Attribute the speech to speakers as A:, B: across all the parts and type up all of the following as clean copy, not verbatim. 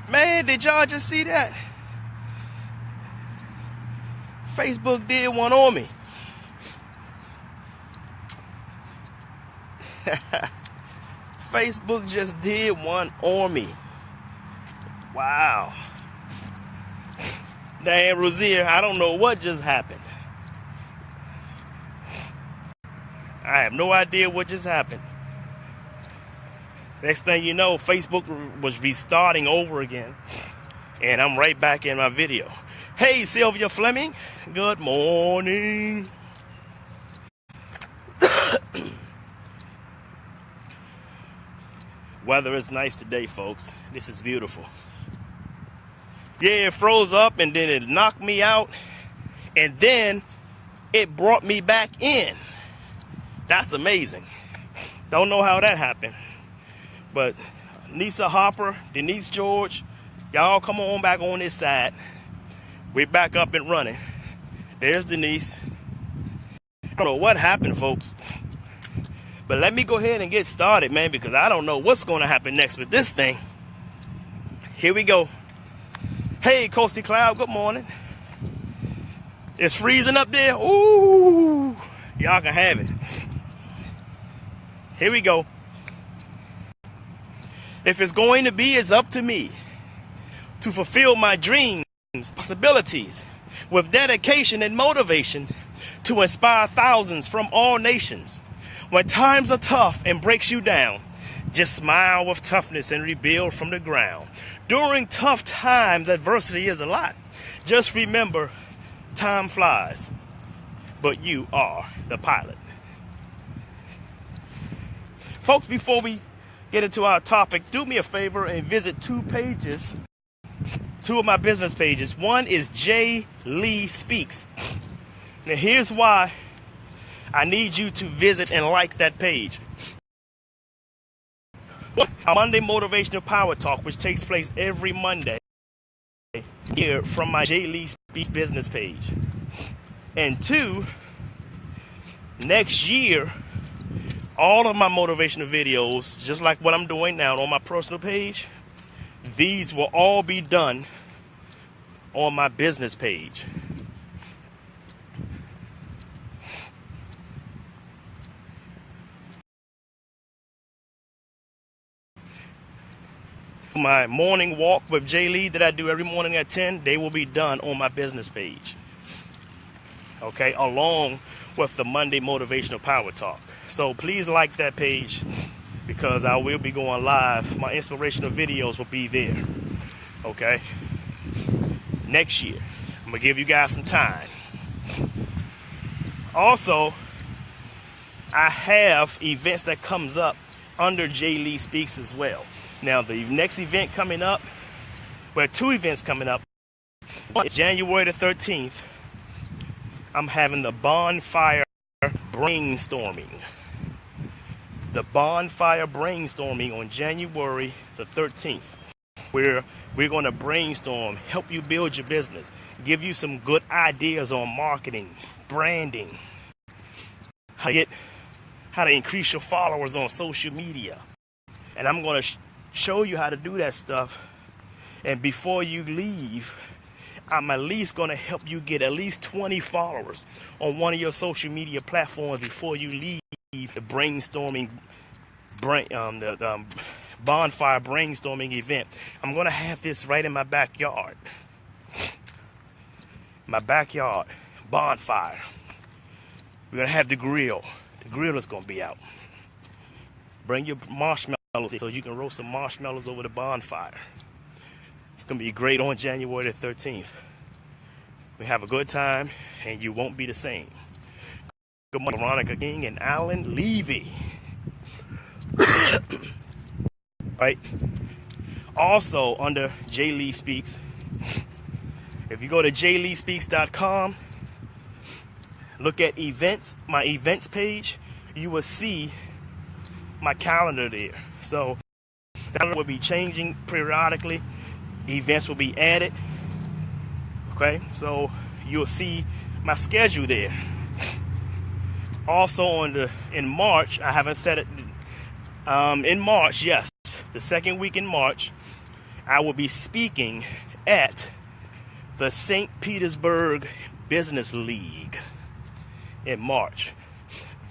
A: Man, did y'all just see that? Facebook did one on me. Facebook just did one on me. Wow. Damn, Rosier, I don't know what just happened. I have no idea what just happened. Next thing you know, Facebook was restarting over again. And I'm right back in my video. Hey, Sylvia Fleming. Good morning. Weather is nice today, folks. This is beautiful. Yeah, it froze up and then it knocked me out. And then it brought me back in. That's amazing. Don't know how that happened. But Nisa Harper, Denise George, y'all come on back on this side. We're back up and running. There's Denise. I don't know what happened, folks. But let me go ahead and get started, man, because I don't know what's going to happen next with this thing. Here we go. Hey, Coasty Cloud, good morning. It's freezing up there. Ooh, y'all can have it. Here we go. If it's going to be, it's up to me to fulfill my dreams, possibilities, with dedication and motivation to inspire thousands from all nations. When times are tough and breaks you down, just smile with toughness and rebuild from the ground. During tough times, adversity is a lot. Just remember, time flies, but you are the pilot. Folks, before we get into our topic, do me a favor and visit two of my business pages. One is Jay Lee Speaks. Now here's why I need you to visit and like that page. Our Monday Motivational Power Talk, which takes place every Monday here from my Jay Lee Speaks business page. And two, next year, all of my motivational videos, just like what I'm doing now on my personal page, these will all be done on my business page. My morning walk with Jay Lee that I do every morning at 10, they will be done on my business page. Okay, along with the Monday Motivational Power Talk. So please like that page because I will be going live. My inspirational videos will be there. Okay, next year. I'm going to give you guys some time. Also, I have events that comes up under Jay Lee Speaks as well. Now, the next event coming up, well, two events coming up. One is January the 13th. I'm having the bonfire brainstorming. The bonfire brainstorming on January the 13th. Where we're going to brainstorm, help you build your business, give you some good ideas on marketing, branding, how to increase your followers on social media. And I'm going to show you how to do that stuff. And before you leave, I'm at least going to help you get at least 20 followers on one of your social media platforms before you leave the brainstorming, bonfire brainstorming event. I'm going to have this right in my backyard. My backyard bonfire. We're going to have the grill. The grill is going to be out. Bring your marshmallows so you can roast some marshmallows over the bonfire. It's going to be great on January the 13th. We have a good time, and you won't be the same. Good morning, Veronica King and Alan Levy. Right? Also, under Jay Lee Speaks, if you go to jayleespeaks.com, look at events, my events page, you will see my calendar there. So that will be changing periodically. Events will be added. Okay, so you'll see my schedule there. Also in March, I haven't said it. In March, yes, the second week in March, I will be speaking at the St. Petersburg Business League in March.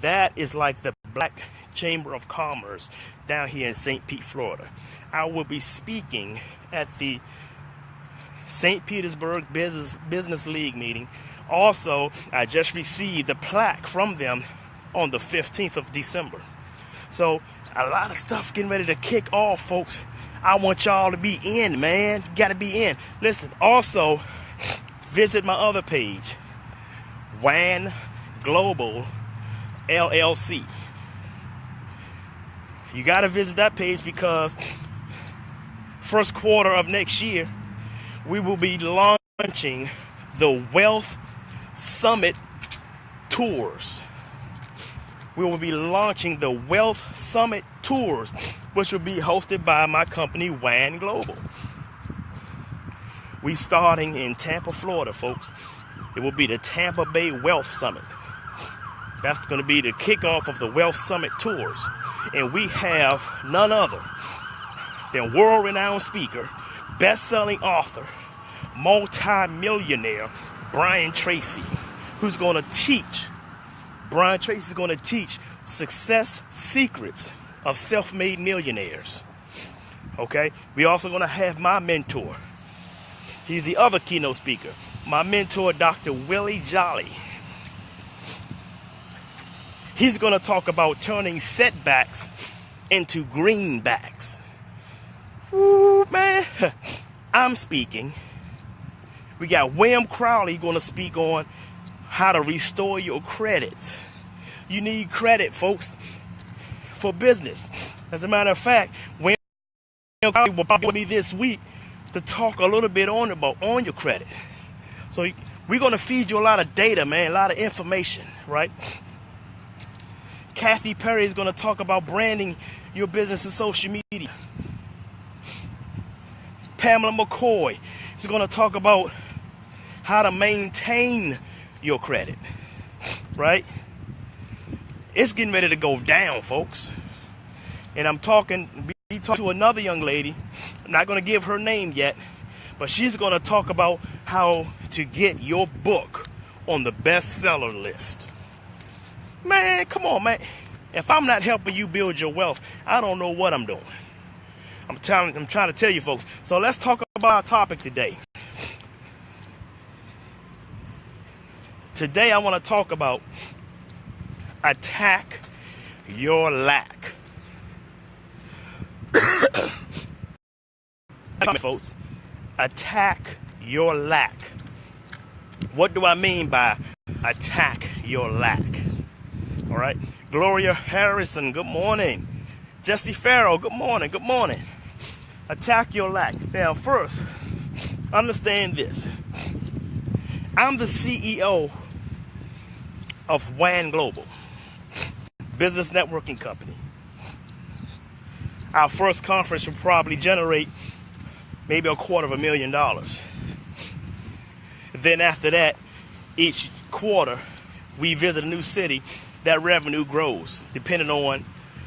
A: That is like the Black Chamber of Commerce down here in St. Pete, Florida. I will be speaking at the St. Petersburg Business League meeting. Also, I just received a plaque from them on the 15th of December. So, a lot of stuff getting ready to kick off, folks. I want y'all to be in, man. You gotta be in. Listen, also, visit my other page, WAN Global LLC. You gotta visit that page because first quarter of next year, we will be launching the Wealth Summit Tours. We will be launching the Wealth Summit Tours, which will be hosted by my company, WAN Global. We starting in Tampa, Florida, folks. It will be the Tampa Bay Wealth Summit. That's going to be the kickoff of the Wealth Summit Tours. And we have none other than world-renowned speaker, best-selling author, multi-millionaire, Brian Tracy, who's going to teach. Brian Tracy is going to teach success secrets of self-made millionaires. Okay? We're also going to have my mentor. He's the other keynote speaker. My mentor, Dr. Willie Jolly. He's going to talk about turning setbacks into greenbacks. Ooh, man. I'm speaking. We got William Crowley going to speak on how to restore your credit. You need credit, folks, for business. As a matter of fact, William Crowley will be with me this week to talk a little bit on your credit. So we're going to feed you a lot of data, man, a lot of information, right? Kathy Perry is going to talk about branding your business in social media. Pamela McCoy is going to talk about how to maintain your credit, right? It's getting ready to go down, folks. And I'm talking to another young lady. I'm not going to give her name yet, but she's going to talk about how to get your book on the bestseller list. Man, come on, man. If I'm not helping you build your wealth, I don't know what I'm doing. I'm trying to tell you, folks. So let's talk about our topic today. Today I want to talk about attack your lack. Folks, attack your lack. What do I mean by attack your lack? All right. Gloria Harrison, good morning. Jesse Farrell, good morning. Good morning. Attack your lack. Now, first, understand this. I'm the CEO of WAN Global, business networking company. Our first conference will probably generate maybe $250,000. Then after that, each quarter, we visit a new city. That revenue grows depending on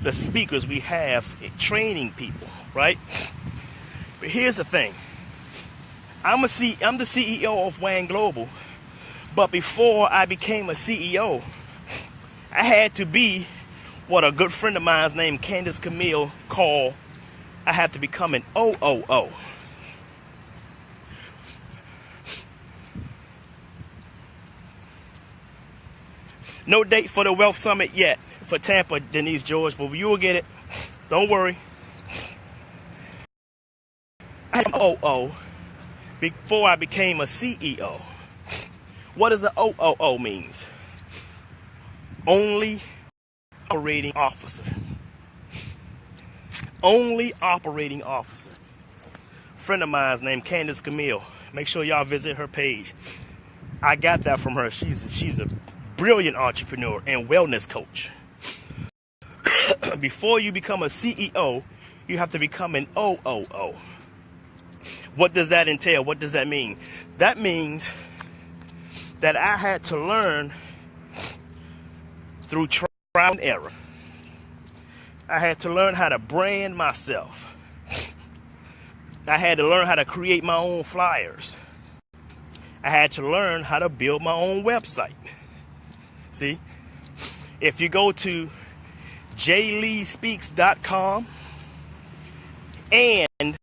A: the speakers we have training people, right? But here's the thing. I'm the CEO of WAN Global, but before I became a CEO, I had to be what a good friend of mine named Candace Camille called, I had to become an OOO. No date for the Wealth Summit yet for Tampa, Denise George, but you will get it. Don't worry. I am OO before I became a CEO. What does the OOO means? Only operating officer. Only operating officer. Friend of mine named Candace Camille. Make sure y'all visit her page. I got that from her. She's a brilliant entrepreneur and wellness coach. Before you become a CEO, you have to become an OOO. What does that entail? What does that mean? That means that I had to learn through trial and error. I had to learn how to brand myself. I had to learn how to create my own flyers. I had to learn how to build my own website. See, if you go to jleespeaks.com and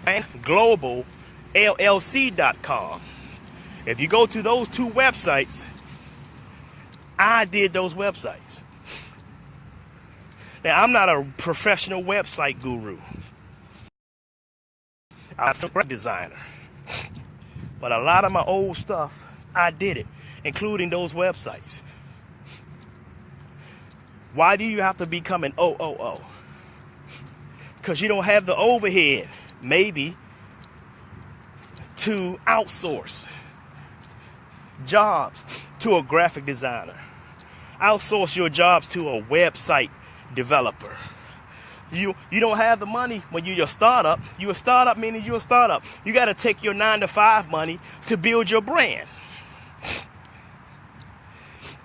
A: globalllc.com, if you go to those two websites, I did those websites. Now, I'm not a professional website guru. I'm a graphic designer. But a lot of my old stuff, I did it, including those websites. Why do you have to become an OOO? Because you don't have the overhead, maybe, to outsource jobs to a graphic designer. Outsource your jobs to a website developer. You don't have the money when you're a startup. You're a startup meaning you're a startup. You got to take your 9-to-5 money to build your brand.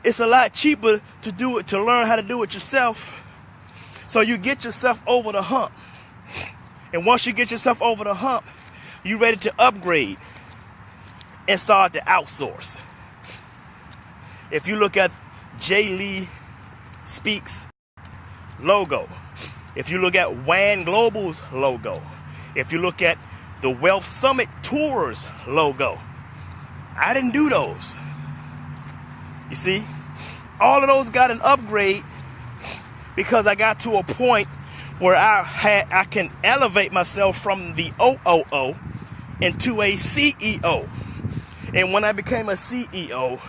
A: It's a lot cheaper to do it, to learn how to do it yourself. So you get yourself over the hump. And once you get yourself over the hump, you're ready to upgrade and start to outsource. If you look at Jay Lee Speaks logo, if you look at WAN Global's logo, if you look at the Wealth Summit Tours logo, I didn't do those. You see, all of those got an upgrade because I got to a point where I can elevate myself from the OOO into a CEO. And when I became a CEO,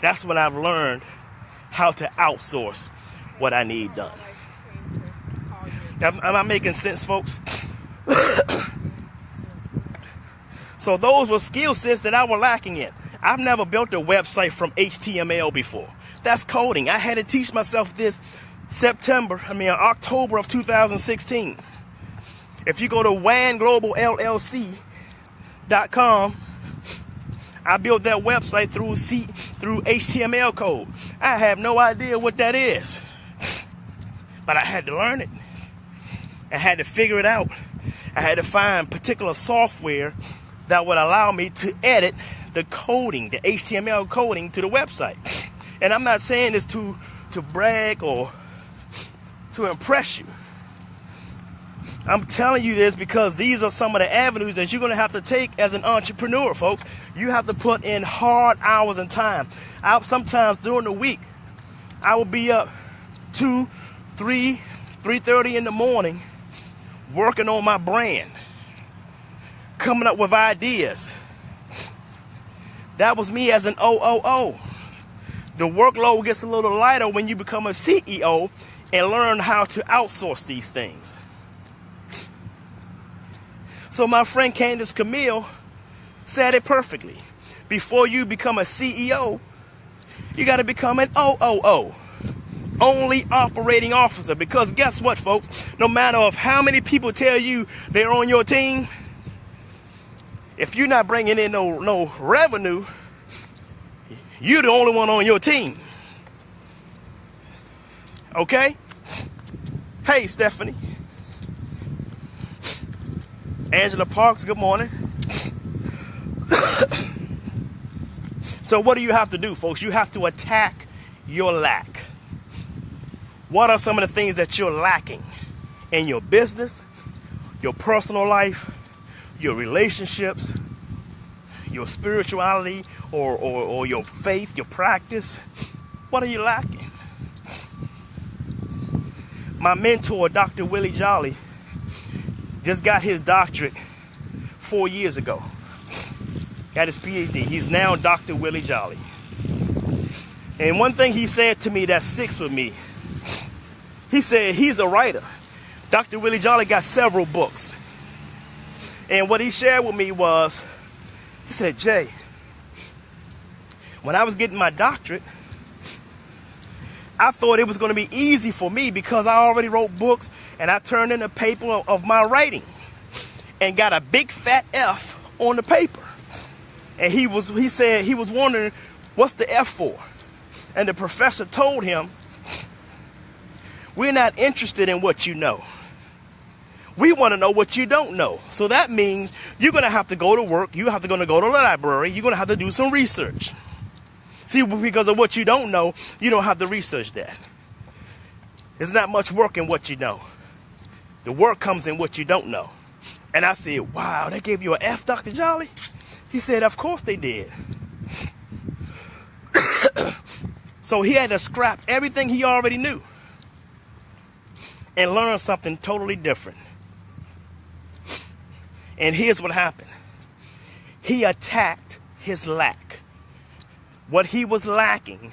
A: that's when I've learned how to outsource what I need done. Am I making sense, folks? So those were skill sets that I was lacking in. I've never built a website from HTML before. That's coding. I had to teach myself this October of 2016. If you go to WANGlobalLLC.com, I built that website through HTML code. I have no idea what that is, but I had to learn it. I had to figure it out. I had to find particular software that would allow me to edit the coding, the HTML coding to the website. And I'm not saying this to brag or to impress you. I'm telling you this because these are some of the avenues that you're going to have to take as an entrepreneur, folks. You have to put in hard hours and time. Sometimes during the week, I will be up 2, 3, 3:30 in the morning working on my brand, coming up with ideas. That was me as an OOO. The workload gets a little lighter when you become a CEO and learn how to outsource these things. So my friend Candace Camille said it perfectly. Before you become a CEO, you got to become an OOO, only operating officer. Because guess what, folks? No matter of how many people tell you they're on your team, if you're not bringing in no revenue, you're the only one on your team. Okay? Hey, Stephanie. Angela Parks, good morning. So what do you have to do, folks? You have to attack your lack. What are some of the things that you're lacking in your business, your personal life, your relationships, your spirituality, or your faith, your practice? What are you lacking? My mentor, Dr. Willie Jolly, just got his doctorate 4 years ago. Got his PhD. He's now Dr. Willie Jolly. And one thing he said to me that sticks with me, he said he's a writer. Dr. Willie Jolly got several books. And what he shared with me was, he said, Jay, when I was getting my doctorate, I thought it was going to be easy for me because I already wrote books and I turned in a paper of my writing and got a big fat F on the paper. And he said he was wondering, what's the F for? And the professor told him, we're not interested in what you know. We want to know what you don't know. So that means you're going to have to go to work. You have to go to the library. You're going to have to do some research. See, because of what you don't know, you don't have to research that. There's not much work in what you know. The work comes in what you don't know. And I said, wow, they gave you an F, Dr. Jolly? He said, of course they did. So he had to scrap everything he already knew and learn something totally different. And here's what happened. He attacked his lack. What he was lacking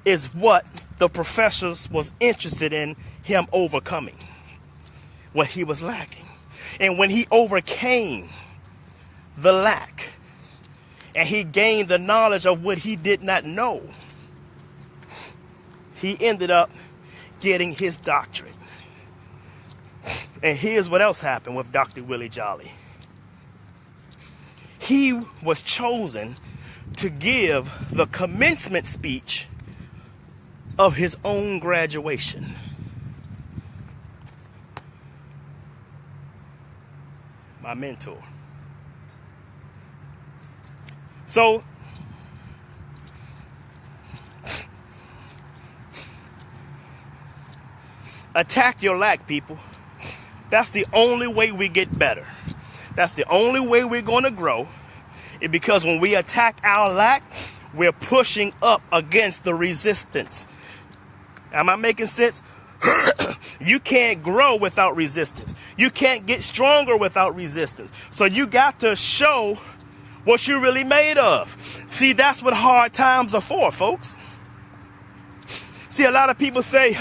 A: is what the professors was interested in him overcoming. What he was lacking. And when he overcame the lack and he gained the knowledge of what he did not know, he ended up getting his doctorate. And here's what else happened with Dr. Willie Jolly. He was chosen to give the commencement speech of his own graduation. My mentor. So, attack your lack, people. That's the only way we get better. That's the only way we're going to grow. Because when we attack our lack, we're pushing up against the resistance. Am I making sense? You can't grow without resistance. You can't get stronger without resistance. So you got to show what you're really made of. See, that's what hard times are for, folks. See, a lot of people say,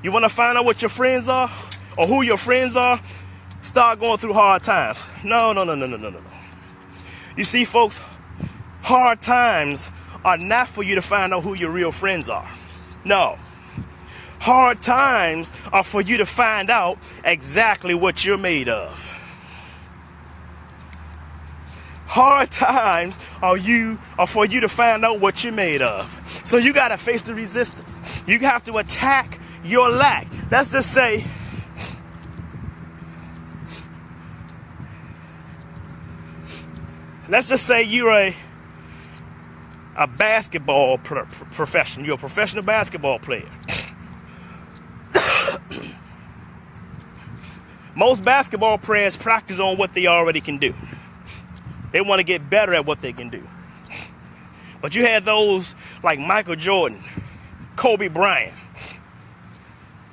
A: you want to find out what your friends are or who your friends are? Start going through hard times. No. You see, folks, hard times are not for you to find out who your real friends are. No. Hard times are for you to find out exactly what you're made of. Hard times are for you to find out what you're made of. So you got to face the resistance. You have to attack your lack. Let's just say you're a basketball professional. You're a professional basketball player. Most basketball players practice on what they already can do. They want to get better at what they can do. But you had those like Michael Jordan, Kobe Bryant.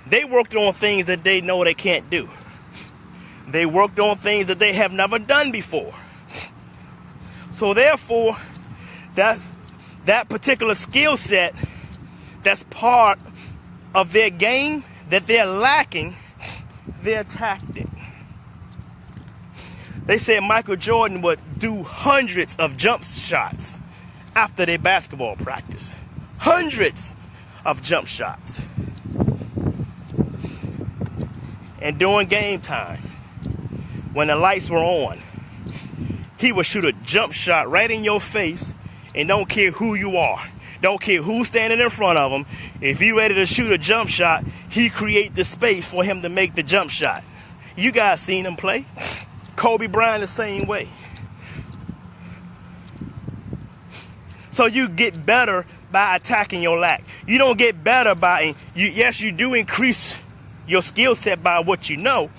A: They worked on things that they know they can't do. They worked on things that they have never done before. So therefore, that particular skill set that's part of their game that they're lacking, they attacked it. They said Michael Jordan would do hundreds of jump shots after their basketball practice. Hundreds of jump shots. And during game time, when the lights were on, he would shoot a jump shot right in your face and don't care who you are. Don't care who's standing in front of him. If you're ready to shoot a jump shot, he create the space for him to make the jump shot. You guys seen him play. Kobe Bryant the same way. So you get better by attacking your lack. You don't get better by, yes, you do increase your skill set by what you know.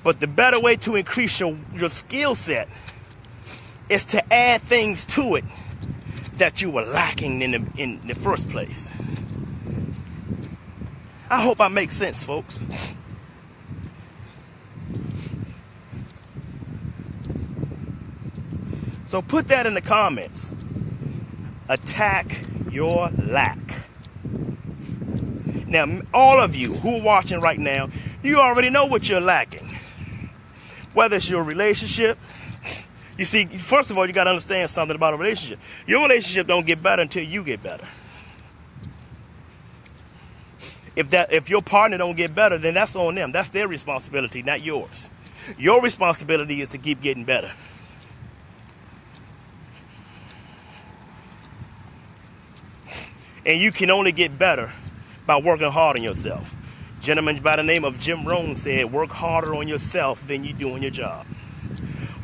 A: But the better way to increase your skill set is to add things to it that you were lacking in the first place. I hope I make sense, folks. So put that in the comments. Attack your lack. Now, all of you who are watching right now, you already know what you're lacking. Whether it's your relationship. You see, first of all, you got to understand something about a relationship. Your relationship don't get better until you get better. If your partner don't get better, then that's on them. That's their responsibility, not yours. Your responsibility is to keep getting better. And you can only get better by working hard on yourself. Gentleman by the name of Jim Rohn said, work harder on yourself than you do on your job.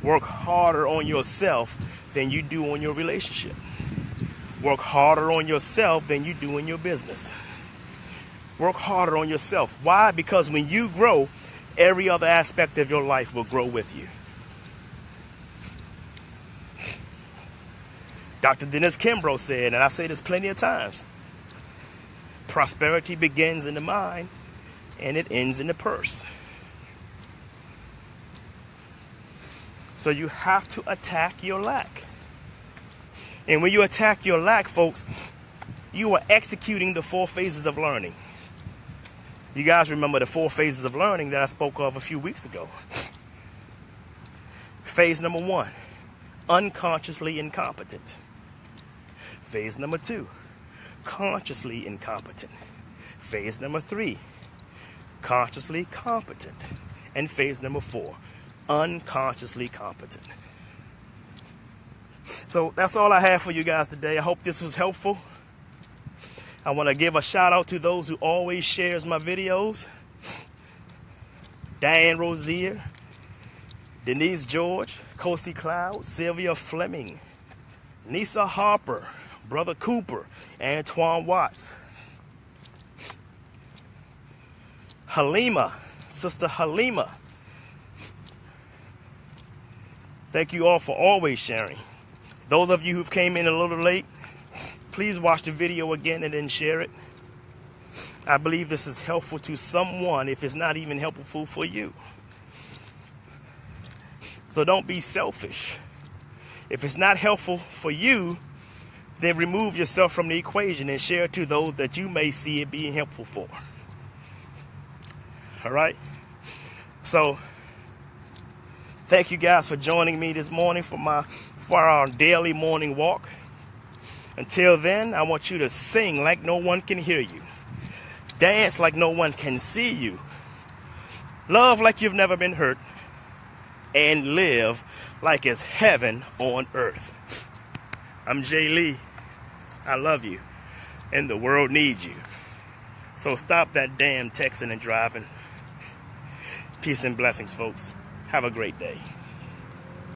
A: Work harder on yourself than you do on your relationship. Work harder on yourself than you do in your business. Work harder on yourself. Why? Because when you grow, every other aspect of your life will grow with you. Dr. Dennis Kimbrough said, and I say this plenty of times, prosperity begins in the mind and it ends in the purse. So you have to attack your lack. And when you attack your lack, folks, you are executing the 4 phases of learning. You guys remember the 4 phases of learning that I spoke of a few weeks ago. Phase number 1, unconsciously incompetent. Phase number 2, consciously incompetent. Phase number 3, consciously competent. And phase number 4, unconsciously competent. So that's all I have for you guys today. I hope this was helpful. I want to give a shout out to those who always shares my videos. Diane Rozier, Denise George, Kosi Cloud, Sylvia Fleming, Nisa Harper, Brother Cooper, Antoine Watts, Halima, Sister Halima. Thank you all for always sharing. Those of you who've came in a little late, please watch the video again and then share it. I believe this is helpful to someone if it's not even helpful for you. So don't be selfish. If it's not helpful for you, then remove yourself from the equation and share it to those that you may see it being helpful for. All right? So thank you guys for joining me this morning for our daily morning walk. Until then, I want you to sing like no one can hear you. Dance like no one can see you. Love like you've never been hurt. And live like it's heaven on earth. I'm Jay Lee. I love you. And the world needs you. So stop that damn texting and driving. Peace and blessings, folks. Have a great day.